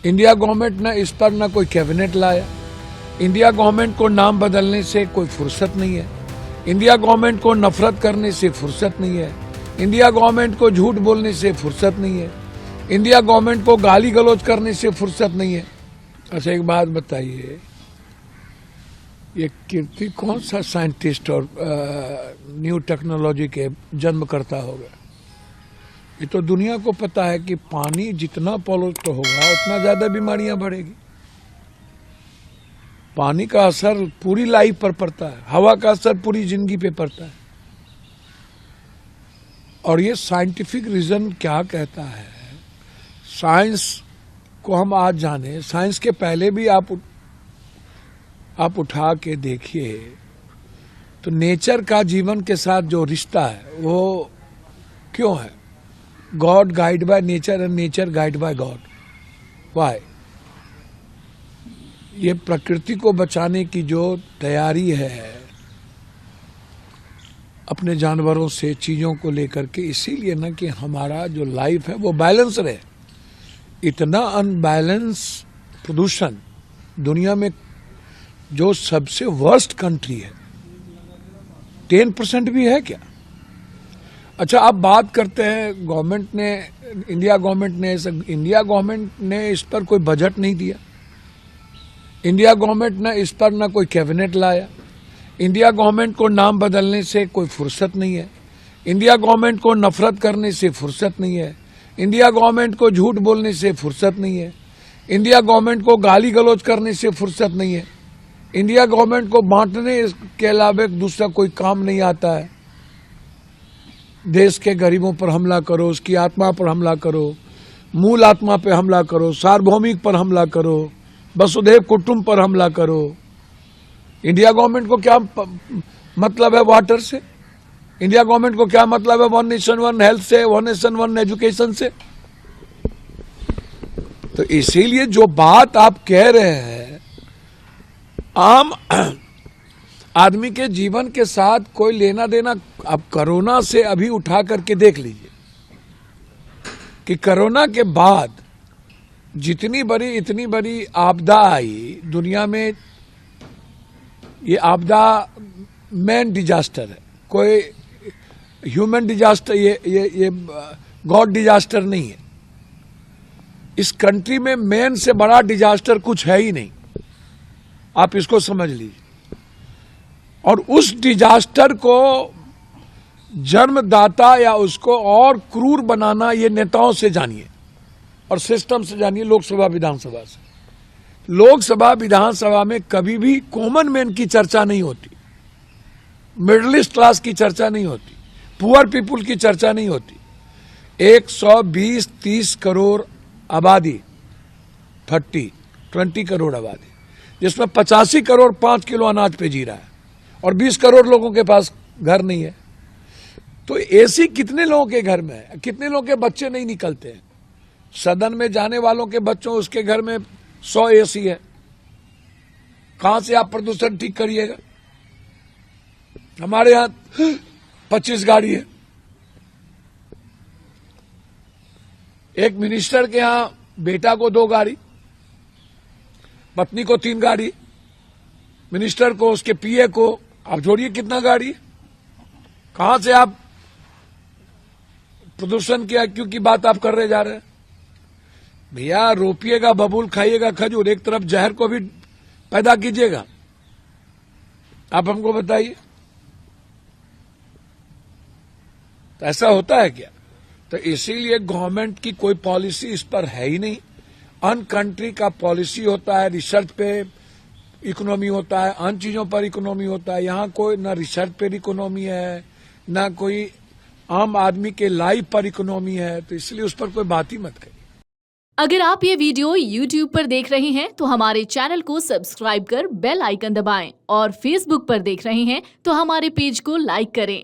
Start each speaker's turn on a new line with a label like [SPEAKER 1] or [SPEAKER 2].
[SPEAKER 1] India government ने इस पर न कोई कैबिनेट लाया। इंडिया गवर्नमेंट को नाम बदलने से कोई फुर्सत नहीं है। इंडिया गवर्नमेंट को नफरत करने से फुर्सत नहीं है। इंडिया गवर्नमेंट को झूठ बोलने से फुर्सत नहीं है। इंडिया गवर्नमेंट को गाली गलौज करने से फुर्सत नहीं है। अच्छा, एक बात बताइए, ये कीर्ति कौन सा साइंटिस्ट और न्यू टेक्नोलॉजी के जन्म करता होगा? ये तो दुनिया को पता है कि पानी जितना पॉल्यूट होगा उतना ज्यादा बीमारियां बढ़ेगी। पानी का असर पूरी लाइफ पर पड़ता है, हवा का असर पूरी जिंदगी पे पड़ता है। और ये साइंटिफिक रीजन क्या कहता है, साइंस को हम आज जाने, साइंस के पहले भी आप उठा के देखिए तो नेचर का जीवन के साथ जो रिश्ता है वो क्यों है? God guide by nature and nature guide by God. Why? ये प्रकृति को बचाने की जो तैयारी है अपने जानवरों से, चीजों को लेकर के, इसीलिए ना कि हमारा जो लाइफ है वो बैलेंस रहे। इतना अनबैलेंस प्रदूषण दुनिया में, जो सबसे वर्स्ट कंट्री है, 10% भी है क्या? अच्छा, आप बात करते हैं गवर्नमेंट ने, इंडिया गवर्नमेंट ने इस पर कोई बजट नहीं दिया। इंडिया गवर्नमेंट ने इस पर ना कोई कैबिनेट लाया। इंडिया गवर्नमेंट को नाम बदलने से कोई फुर्सत नहीं है। इंडिया गवर्नमेंट को नफरत करने से फुर्सत नहीं है। इंडिया गवर्नमेंट को झूठ बोलने से फुर्सत नहीं है। इंडिया गवर्नमेंट को गाली गलौज करने से फुर्सत नहीं है। इंडिया गवर्नमेंट को बांटने के अलावा दूसरा कोई काम नहीं आता है। देश के गरीबों पर हमला करो, उसकी आत्मा पर हमला करो, मूल आत्मा पर हमला करो, सार्वभौमिक पर हमला करो, वसुधैव कुटुंब पर हमला करो। इंडिया गवर्नमेंट को क्या मतलब है वाटर से? इंडिया गवर्नमेंट को क्या मतलब है वन नेशन वन हेल्थ से, वन नेशन वन एजुकेशन से? तो इसीलिए जो बात आप कह रहे हैं, आम आदमी के जीवन के साथ कोई लेना देना, अब कोरोना से अभी उठा करके देख लीजिए कि कोरोना के बाद इतनी बड़ी आपदा आई दुनिया में। ये आपदा मैन डिजास्टर है, कोई ह्यूमन डिजास्टर, ये गॉड डिजास्टर नहीं है। इस कंट्री में मैन से बड़ा डिजास्टर कुछ है ही नहीं, आप इसको समझ लीजिए। और उस डिजास्टर को जन्मदाता या उसको और क्रूर बनाना, ये नेताओं से जानिए और सिस्टम से जानिए, लोकसभा विधानसभा से। लोकसभा विधानसभा में कभी भी कॉमन मैन की चर्चा नहीं होती, मिडिल क्लास की चर्चा नहीं होती, पुअर पीपुल की चर्चा नहीं होती। 120-30 करोड़ आबादी, 20 करोड़ आबादी, जिसमें 85 करोड़ 5 किलो अनाज पे जी रहा है और 20 करोड़ लोगों के पास घर नहीं है। तो एसी कितने लोगों के घर में है? कितने लोगों के बच्चे नहीं निकलते हैं? सदन में जाने वालों के बच्चों, उसके घर में 100 एसी है। कहां से आप प्रदूषण ठीक करिएगा? हमारे यहां 25 गाड़ी है। एक मिनिस्टर के यहां बेटा को 2 गाड़ी, पत्नी को 3 गाड़ी, मिनिस्टर को, उसके पीए को, आप जोड़िए कितना गाड़ी। कहां से आप प्रदूषण की आईक्यू की बात आप कर रहे जा रहे हैं? भैया, रोपिएगा बबूल, खाइएगा खजूर, एक तरफ जहर को भी पैदा कीजिएगा। आप हमको बताइए, तो ऐसा होता है क्या? तो इसीलिए गवर्नमेंट की कोई पॉलिसी इस पर है ही नहीं। अन कंट्री का पॉलिसी होता है, रिसर्च पे इकोनॉमी होता है, अन चीजों पर इकोनॉमी होता है। यहाँ कोई ना रिसर्च पर इकोनॉमी है, ना कोई आम आदमी के लाइफ पर इकोनॉमी है। तो इसलिए उस पर कोई बात ही मत करिए।
[SPEAKER 2] अगर आप ये वीडियो YouTube पर देख रहे हैं तो हमारे चैनल को सब्सक्राइब कर बेल आइकन दबाएं, और Facebook पर देख रहे हैं तो हमारे पेज को लाइक करें।